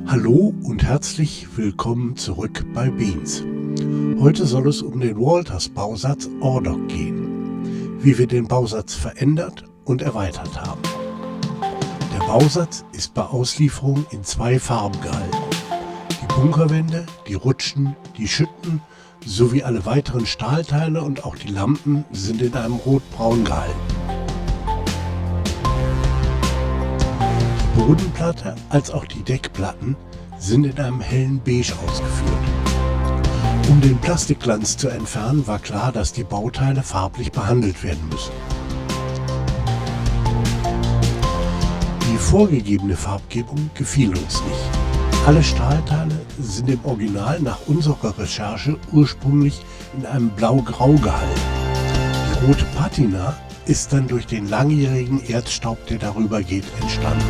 Hallo und herzlich willkommen zurück bei Beans. Heute soll es um den Walters-Bausatz Ordok gehen, wie wir den Bausatz verändert und erweitert haben. Der Bausatz ist bei Auslieferung in 2 Farben gehalten. Die Bunkerwände, die Rutschen, die Schütten sowie alle weiteren Stahlteile und auch die Lampen sind in einem Rotbraun gehalten. Die Bodenplatte als auch die Deckplatten sind in einem hellen Beige ausgeführt. Um den Plastikglanz zu entfernen, war klar, dass die Bauteile farblich behandelt werden müssen. Die vorgegebene Farbgebung gefiel uns nicht. Alle Stahlteile sind im Original nach unserer Recherche ursprünglich in einem Blau-Grau gehalten. Die rote Patina ist dann durch den langjährigen Erzstaub, der darüber geht, entstanden.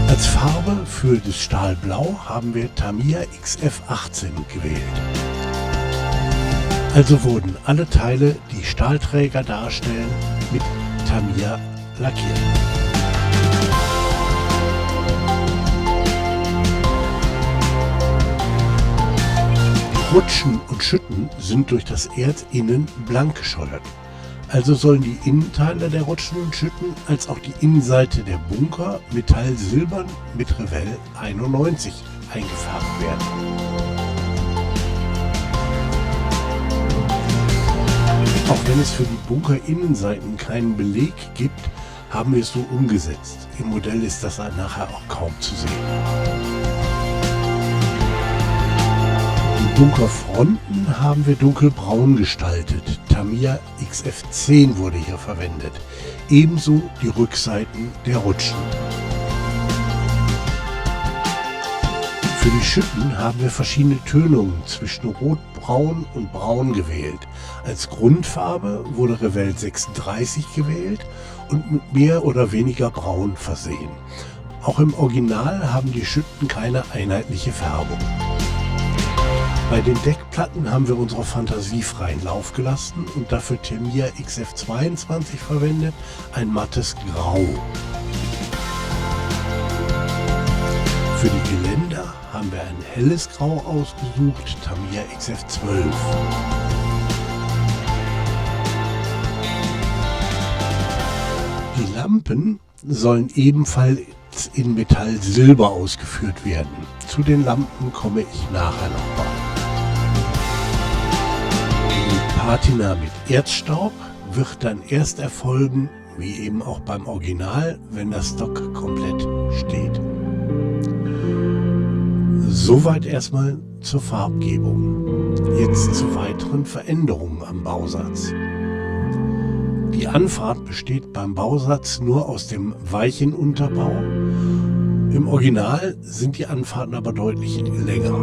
Als Farbe für das Stahlblau haben wir Tamiya XF18 gewählt. Also wurden alle Teile, die Stahlträger darstellen, mit Tamiya lackiert. Die Rutschen und Schütten sind durch das Erz innen blank gescheuert. Also sollen die Innenteile der Rutschen und Schütten als auch die Innenseite der Bunker metallsilbern mit Revell 91 eingefärbt werden. Auch wenn es für die Bunkerinnenseiten keinen Beleg gibt, haben wir es so umgesetzt. Im Modell ist das nachher auch kaum zu sehen. Die Bunkerfronten haben wir dunkelbraun gestaltet. Tamiya XF10 wurde hier verwendet. Ebenso die Rückseiten der Rutschen. Für die Schütten haben wir verschiedene Tönungen zwischen Rotbraun und Braun gewählt. Als Grundfarbe wurde Revell 36 gewählt und mit mehr oder weniger Braun versehen. Auch im Original haben die Schütten keine einheitliche Färbung. Bei den Deckplatten haben wir unsere Fantasie freien Lauf gelassen und dafür Tamiya XF22 verwendet, ein mattes Grau. Für die Geländer haben wir ein helles Grau ausgesucht, Tamiya XF12. Die Lampen sollen ebenfalls in Metallsilber ausgeführt werden. Zu den Lampen komme ich nachher nochmal. Die Patina mit Erzstaub wird dann erst erfolgen, wie eben auch beim Original, wenn das Stock komplett steht. Soweit erstmal zur Farbgebung. Jetzt zu weiteren Veränderungen am Bausatz. Die Anfahrt besteht beim Bausatz nur aus dem weichen Unterbau. Im Original sind die Anfahrten aber deutlich länger.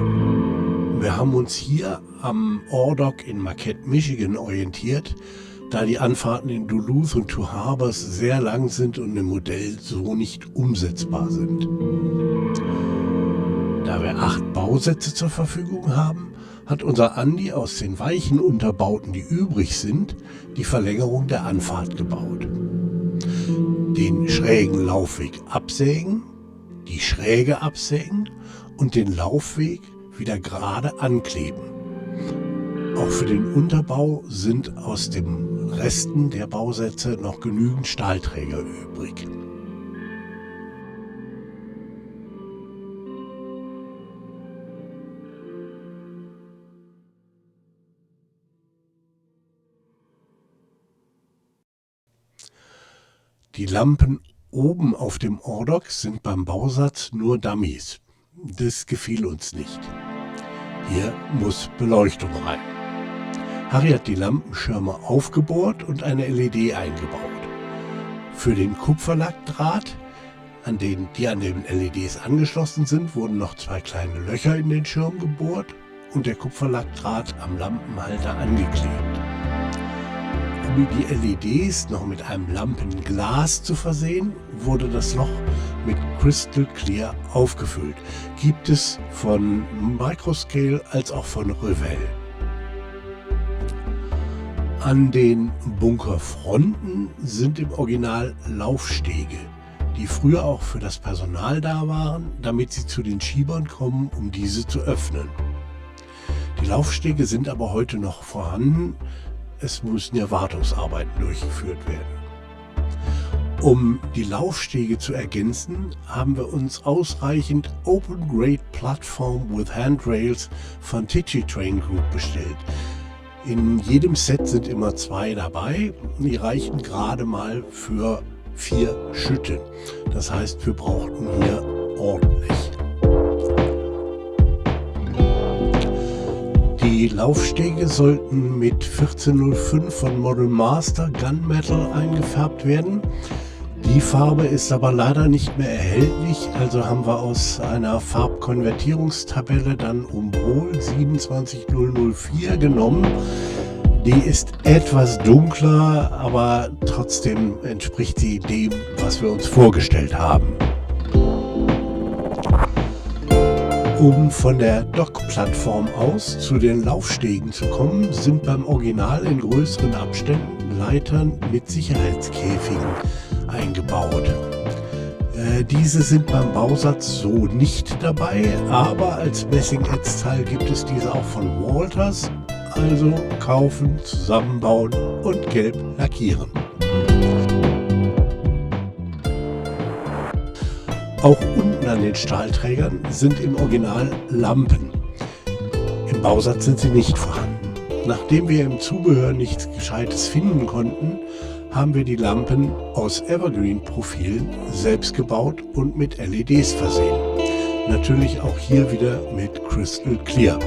Wir haben uns hier am Ordok in Marquette, Michigan orientiert, da die Anfahrten in Duluth und Two Harbors sehr lang sind und im Modell so nicht umsetzbar sind. Da wir 8 Bausätze zur Verfügung haben, hat unser Andi aus den weichen Unterbauten, die übrig sind, die Verlängerung der Anfahrt gebaut. Den schrägen Laufweg absägen, die Schräge absägen und den Laufweg wieder gerade ankleben. Auch für den Unterbau sind aus den Resten der Bausätze noch genügend Stahlträger übrig. Die Lampen oben auf dem Ordok sind beim Bausatz nur Dummies. Das gefiel uns nicht. Hier muss Beleuchtung rein. Harry hat die Lampenschirme aufgebohrt und eine LED eingebaut. Für den Kupferlackdraht, die an den LEDs angeschlossen sind, wurden noch 2 kleine Löcher in den Schirm gebohrt und der Kupferlackdraht am Lampenhalter angeklebt. Um die LEDs noch mit einem Lampenglas zu versehen, wurde das Loch mit Crystal Clear aufgefüllt. Gibt es von Microscale als auch von Revell. An den Bunkerfronten sind im Original Laufstege die früher auch für das Personal da waren, damit sie zu den Schiebern kommen, um diese zu öffnen. Die Laufstege sind aber heute noch vorhanden. Es müssen ja Wartungsarbeiten durchgeführt werden. Um die Laufstege zu ergänzen, haben wir uns ausreichend Open Grade Platform with Handrails von Tichy Train Group bestellt. In jedem Set sind immer 2 dabei. Die reichen gerade mal für 4 Schütten. Das heißt, wir brauchten hier ordentlich. Die Laufstege sollten mit 1405 von Model Master Gunmetal eingefärbt werden. Die Farbe ist aber leider nicht mehr erhältlich, also haben wir aus einer Farbkonvertierungstabelle dann Umbol 27004 genommen. Die ist etwas dunkler, aber trotzdem entspricht sie dem, was wir uns vorgestellt haben. Um von der Dock-Plattform aus zu den Laufstegen zu kommen, sind beim Original in größeren Abständen Leitern mit Sicherheitskäfigen eingebaut. Diese sind beim Bausatz so nicht dabei, aber als Messing-Netzteil gibt es diese auch von Walters. Also kaufen, zusammenbauen und gelb lackieren. Auch unten an den Stahlträgern sind im Original Lampen. Im Bausatz sind sie nicht vorhanden. Nachdem wir im Zubehör nichts Gescheites finden konnten, haben wir die Lampen aus Evergreen-Profilen selbst gebaut und mit LEDs versehen. Natürlich auch hier wieder mit Crystal Clear.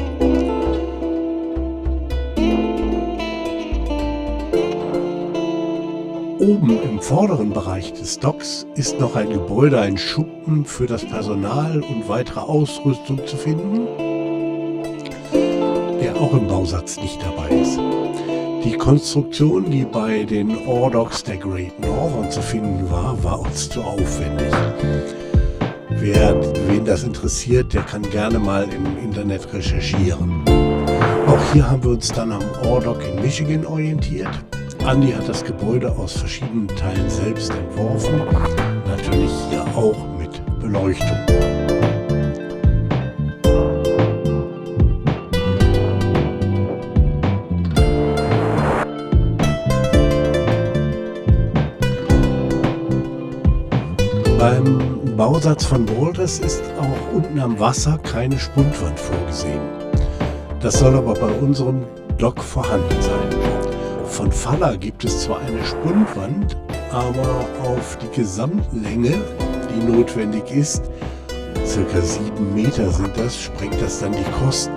Oben im vorderen Bereich des Docks ist noch ein Gebäude, ein Schuppen für das Personal und weitere Ausrüstung zu finden, der auch im Bausatz nicht dabei ist. Die Konstruktion, die bei den Ordocks der Great Northern zu finden war, war uns zu aufwendig. Wen das interessiert, der kann gerne mal im Internet recherchieren. Auch hier haben wir uns dann am Ordock in Michigan orientiert. Andy hat das Gebäude aus verschiedenen Teilen selbst entworfen, natürlich hier auch mit Beleuchtung. Beim Bausatz von Walters ist auch unten am Wasser keine Spundwand vorgesehen. Das soll aber bei unserem Dock vorhanden sein. Von Faller gibt es zwar eine Spundwand, aber auf die Gesamtlänge, die notwendig ist, circa 7 Meter sind das, sprengt das dann die Kosten.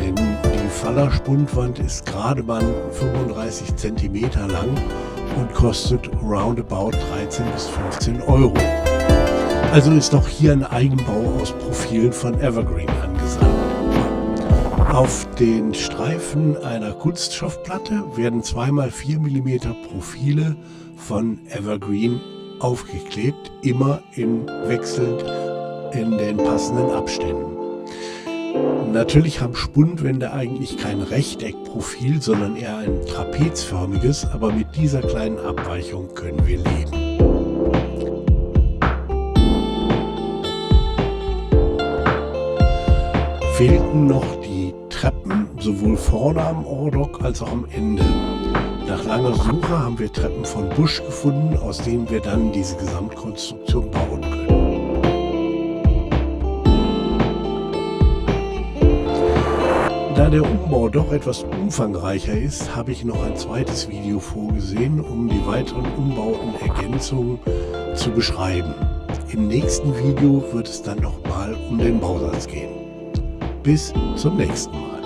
Denn die Faller-Spundwand ist gerade mal 35 cm lang und kostet roundabout 13 bis 15 Euro. Also ist auch hier ein Eigenbau aus Profilen von Evergreen angesagt. Auf den Streifen einer Kunststoffplatte werden 2x4 mm Profile von Evergreen aufgeklebt, immer wechselnd in den passenden Abständen. Natürlich haben Spundwände eigentlich kein Rechteckprofil, sondern eher ein trapezförmiges, aber mit dieser kleinen Abweichung können wir leben. Fehlten noch die Treppen, sowohl vorne am Ordock als auch am Ende. Nach langer Suche haben wir Treppen von Busch gefunden, aus denen wir dann diese Gesamtkonstruktion bauen können. Da der Umbau doch etwas umfangreicher ist, habe ich noch ein zweites Video vorgesehen, um die weiteren Umbauten, Ergänzungen zu beschreiben. Im nächsten Video wird es dann nochmal um den Bausatz gehen. Bis zum nächsten Mal.